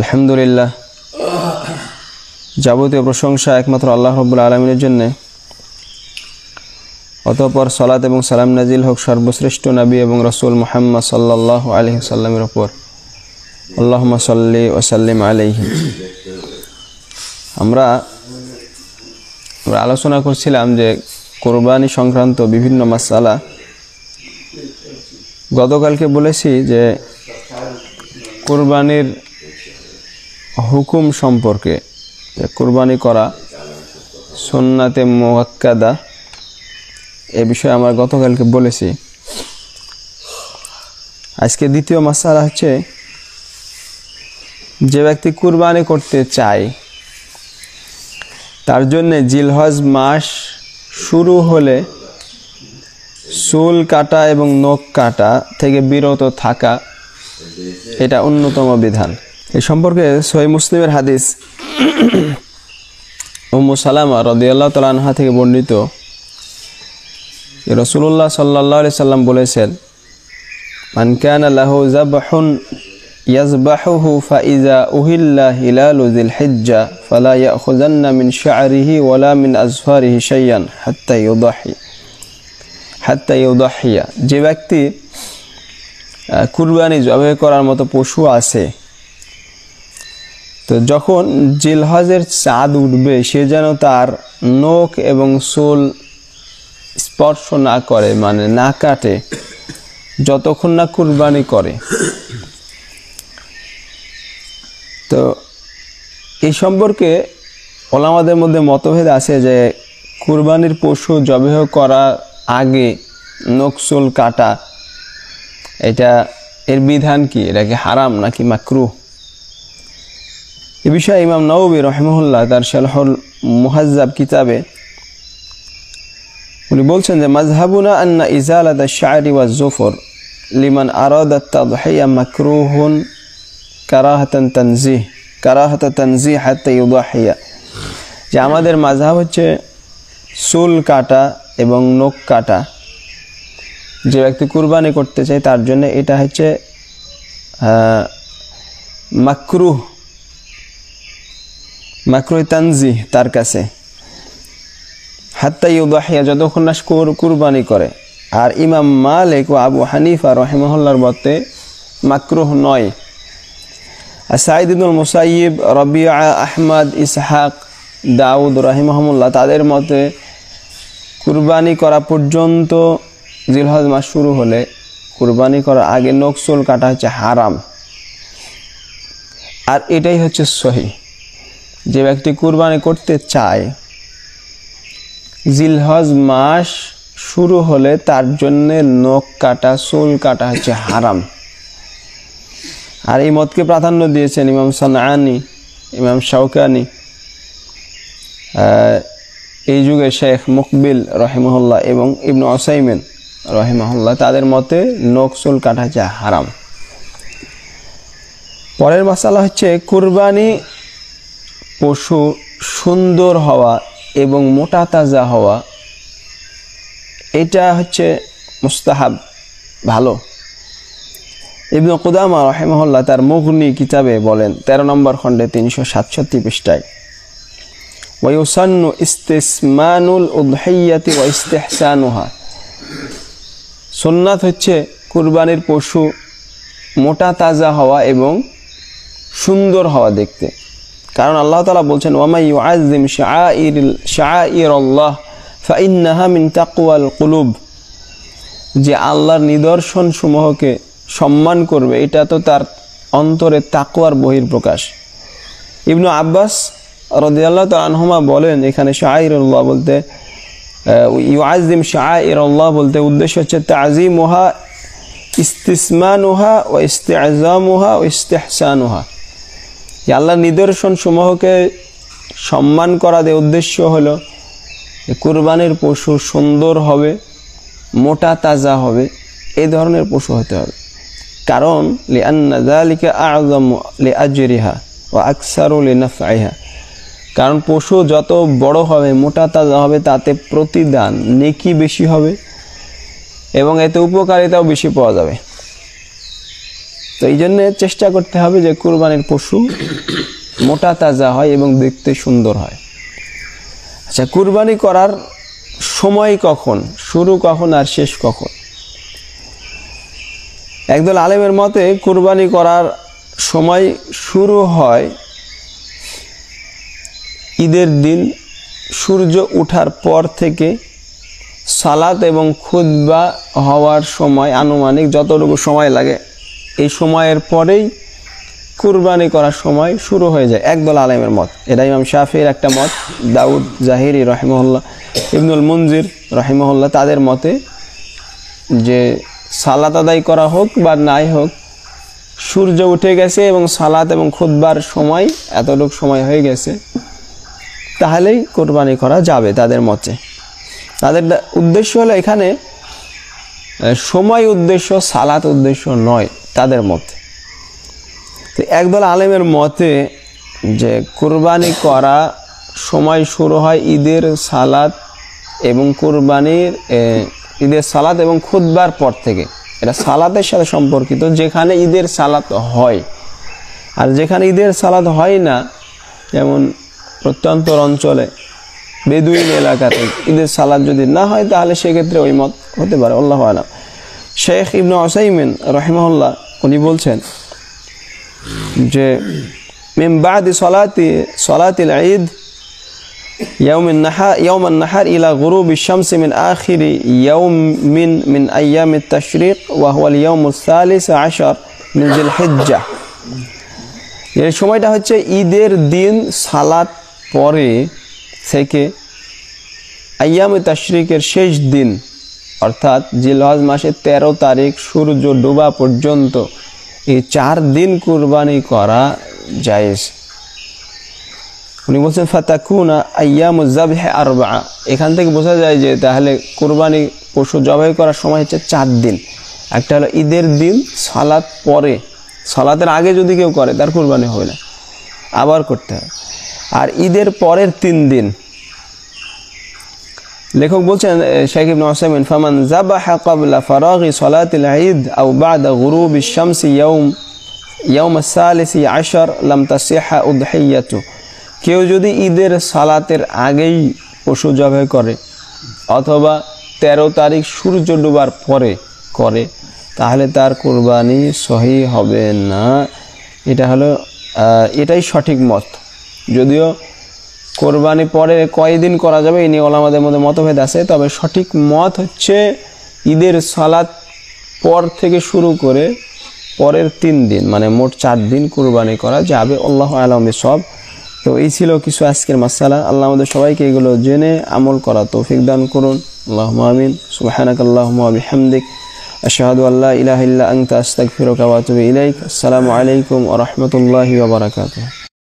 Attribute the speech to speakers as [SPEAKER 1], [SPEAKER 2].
[SPEAKER 1] আলহামদুলিল্লাহ, যাবতীয় প্রশংসা একমাত্র আল্লাহ রাব্বুল আলামিনের জন্য। অতঃপর সালাত এবং সালাম নাজিল হোক সর্বশ্রেষ্ঠ নবী এবং রাসূল মুহাম্মদ সাল্লাল্লাহু আলাইহি ওয়াসাল্লামের উপর। আল্লাহুম্মা সাল্লি ওয়া সাল্লিম আলাইহি। আমরা আলোচনা করছিলাম যে কুরবানি সংক্রান্ত বিভিন্ন মাসআলা। গতকালকে বলেছি যে কুরবানির হুকুম সম্পর্কে, কুরবানি করা সুন্নাতে মুআক্কাদা, এ বিষয়ে আমরা গতকালকে বলেছি। আজকে দ্বিতীয় মাসআলা হচ্ছে, যে ব্যক্তি কুরবানি করতে চায় তার জন্য জিলহজ মাস শুরু হলে চুল কাটা এবং নখ কাটা থেকে বিরত থাকা, এটা অন্যতম বিধান। এই সম্পর্কে সহিহ মুসলিমের হাদিস উম্মু সালামা রাদিয়াল্লাহু তাআলা আনহা থেকে বর্ণিত, রাসূলুল্লাহ সাল্লাল্লাহু আলাইহি সাল্লাম বলেছেন, মান কানা লাহু যাবহুন ইয়াযবাহুহু ফাইযা উহিল্লা হিলালু যিল হিজ্জা ফালা ইয়াখুযান্না মিন শা'রিহি ওয়ালা মিন আযফারিহি শাইয়ান হাত্তা ইউদাহিয়া। যে ব্যক্তি কুরবানি জবাই করার মতো পশু আছে, তো যখন জিলহজের চাঁদ উঠবে সে যেন তার নখ এবং চুল স্পর্শ না করে, মানে না কাটে, যতক্ষণ না কুরবানি করে। তো এই সম্পর্কে ওলামাদের মধ্যে মতভেদ আছে যে কুরবানির পশু জবাই করার আগে নখ চুল কাটা, এটা এর বিধান কি, এটা কি হারাম নাকি মাকরুহ? এ বিষয়ে ইমাম নাওয়াবী রাহিমাহুল্লাহ তার শারহুল মুহাজ্জাব কিতাবে উনি বলছেন যে মাযহাবুনা আন্না ইজালাত আশ-শা'রি ওয়াজ-যুফর লিমান আরাদা আত-তাদহিয়া মাকরুহুন কারাহাতান তানজিহ হাত্তা ইউদাহিয়া। যে আমাদের মাযহাব হচ্ছে চুল কাটা এবং নখ কাটা, যে ব্যক্তি কুরবানি করতে চায় তার জন্য এটা হচ্ছে মাকরুহ তানজিহ তার কাছে, হাত্তা ইউদাহিয়া, যতক্ষণ না কুরবানি করে। আর ইমাম মালিক ও আবু হানিফা রাহিমাহুল্লাহর মতে মাকরুহ নয়। আর সাঈদ ইবনুল মুসাইয়িব, রাবিআ, আহমদ, ইসহাক, দাউদ রাহিমাহুল্লাহ তাদের মতে কুরবানি করা পর্যন্ত জিলহজ মাস শুরু হলে কুরবানি করার আগে নখ চুল কাটা হচ্ছে হারাম। আর এটাই হচ্ছে সহিহ। যে ব্যক্তি কুরবানি করতে চায়, জিলহজ মাস শুরু হলে তার জন্য নখ কাটা চুল কাটা হচ্ছে হারাম। আর এই মতকে প্রাধান্য দিয়েছেন ইমাম সানআনী, ইমাম শাওকানি, এই যুগে শেখ মুকবিল রাহিমাহুল্লাহ এবং ইবনে উসাইমিন রাহিমাহুল্লাহ, তাদের মতে নখ চুল কাটা হচ্ছে হারাম। পরের মাসালা হচ্ছে কুরবানি পশু সুন্দর হওয়া এবং মোটা তাজা হওয়া, এটা হচ্ছে মুস্তাহাব, ভালো। ইবনে কুদামা রাহিমাহুল্লাহ তার মুগনি কিতাবে বলেন 13 নম্বর খণ্ডে 367 পৃষ্ঠায়, ওয়া ইউসান্নু ইস্তিসমানুল উদহিয়াতি ওয়া ইস্তিহসানুহা। সুন্নাত হচ্ছে কুরবানির পশু মোটা তাজা হওয়া এবং সুন্দর হওয়া দেখতে। কারণ আল্লাহ তাআলা বলছেন, ওয়া মান ইউআযযিম শাআইরাল্লাহ ফাইন্নাহা মিন তাকওয়াল কুলুব। যে আল্লাহর নিদর্শন সমূহকে সম্মান করবে, এটা তো তার অন্তরে তাকওয়ার বহির্প্রকাশ। ইবনু আব্বাস রাদিয়াল্লাহু তাআলা আনহুমা বলেন, এখানে শাআইরুল্লাহ বলতে, ইউআযযিম শাআইরাল্লাহ বলতে উদ্দেশ্য হচ্ছে তাযীমুহা, ইস্তিসমানুহা ওয়া ইস্তিআযামুহা ওয়া ইস্তিহসানুহা। আল্লাহর নিদর্শন সমূহকে সম্মান করা, এর উদ্দেশ্য হলো কুরবানির পশু সুন্দর হবে, মোটা তাজা হবে, এই ধরনের পশু হতে হবে। কারণ লিআন্না যালিকা আ'যামু লিআজরিহা ওয়া আকসারু লিনাফঈহা। কারণ পশু যত বড় হবে, মোটা তাজা হবে, তাতে প্রতিদান নেকি বেশি হবে এবং এতে উপকারিতাও বেশি পাওয়া যাবে। তো এই জন্য চেষ্টা করতে হবে যে কুরবানির পশু মোটা তাজা হয় এবং দেখতে সুন্দর হয়। আচ্ছা, কুরবানি করার সময় কখন, শুরু কখন আর শেষ কখন? একদল আলেমের মতে কুরবানি করার সময় শুরু হয় ঈদের দিন সূর্য ওঠার পর থেকে সালাত এবং খুতবা হওয়ার সময়, আনুমানিক যতটুকু সময় লাগে এই সময়ের পরেই কুরবানি করার সময় শুরু হয়ে যায়, একদল আলেমের মত। এটা ইমাম শাফির একটা মত, দাউদ জাহিরি রহিমাহুল্লাহ, ইবনুল মুনজির রহিমাহুল্লাহ, তাদের মতে যে সালাত আদায় করা হোক বা নাই হোক, সূর্য উঠে গেছে এবং সালাত এবং খুতবার সময় এতটুকু সময় হয়ে গেছে, তাহলেই কুরবানি করা যাবে তাদের মতে। তাদের উদ্দেশ্য হলো এখানে সময় উদ্দেশ্য, সালাত উদ্দেশ্য নয় তাদের মতে। তো একদল আলেমের মতে যে কুরবানি করা সময় শুরু হয় ঈদের সালাত এবং কুরবানির ঈদের সালাত এবং খুতবার পর থেকে। এটা সালাতের সাথে সম্পর্কিত, যেখানে ঈদের সালাত হয়। আর যেখানে ঈদের সালাত হয় না, যেমন প্রত্যন্তর অঞ্চলে বেদুইন এলাকাতে ঈদের সালাত যদি না হয়, তাহলে সেক্ষেত্রে ওই মত হতে পারে, আল্লাহু আলাম। শেখ ইবনে উসাইমিন রাহিমাহুল্লাহ উনি বলছেন যে মিন বাদি সলাতিল ঈদ ইয়াউমান নাহার ইলা গুরুবিশ শামসি মিন আখিরি ইয়াউমিন মিন আইয়ামিত তাশরিক ওয়া হুয়া আল ইয়াউমুস সালিস আশার মিন যিলহিজ্জাহ। এই সময়টা হচ্ছে ঈদের দিন সালাত পরে থেকে আইয়ামে তাশরিকের শেষ দিন, অর্থাৎ জিলহজ মাসের 13 তারিখ সূর্য ডোবা পর্যন্ত এই 4 দিন কুরবানি করা জায়েজ। উনি বলছেন ফাতাকুনা আইয়ামুজ যাবহ আরবা। এখান থেকে বোঝা যায় যে তাহলে কুরবানি পশু জবাই করার সময় হচ্ছে 4 দিন। একটা হলো ঈদের দিন সালাত পরে, সালাতের আগে যদি কেউ করে তার কুরবানি হবে না, আবার করতে হবে। আর ঈদের পরের 3 দিন। লেখক বলছেন শেখ ইবনে উসাইমিন ফামান যাবাহা ক্বাবলা ফারাগি সালাতিল ঈদ আও বা'দা গুরুবিশ শামসি ইয়াউম আস-সালিস আশার লাম তাসিহা উদহিয়াতু। কেউ যদি ঈদের সালাতের আগেই পশু জবাই করে অথবা 13 তারিখ সূর্য ডোবার পরে করে, তাহলে তার কুরবানি সহি হবে না। এটা হলো এটাই সঠিক মত। যদিও কোরবানি পরে কয়দিন করা যাবে এই নিয়ে ওলামাদের মধ্যে মতভেদ আছে, তবে সঠিক মত হচ্ছে ঈদের সালাত পর থেকে শুরু করে পরের 3 দিন, মানে মোট 4 দিন কুরবানি করা যাবে। আল্লাহু আ'লাম বিসওয়াব। তো এই ছিল কিছু আজকের মাসালা। আল্লাহ আমাদের সবাইকে এগুলো জেনে আমল করা তৌফিক দান করুন। আল্লাহুম্মা আমিন। সুবহানাকাল্লাহুম্মা ওয়া বিহামদিক আশহাদু আল্লা ইলাহা ইল্লা আনতা আস্তাগফিরুকা ওয়া আতুবু ইলাইক। আসসালামু আলাইকুম ওয়া রাহমাতুল্লাহি ওয়া বারাকাতুহু।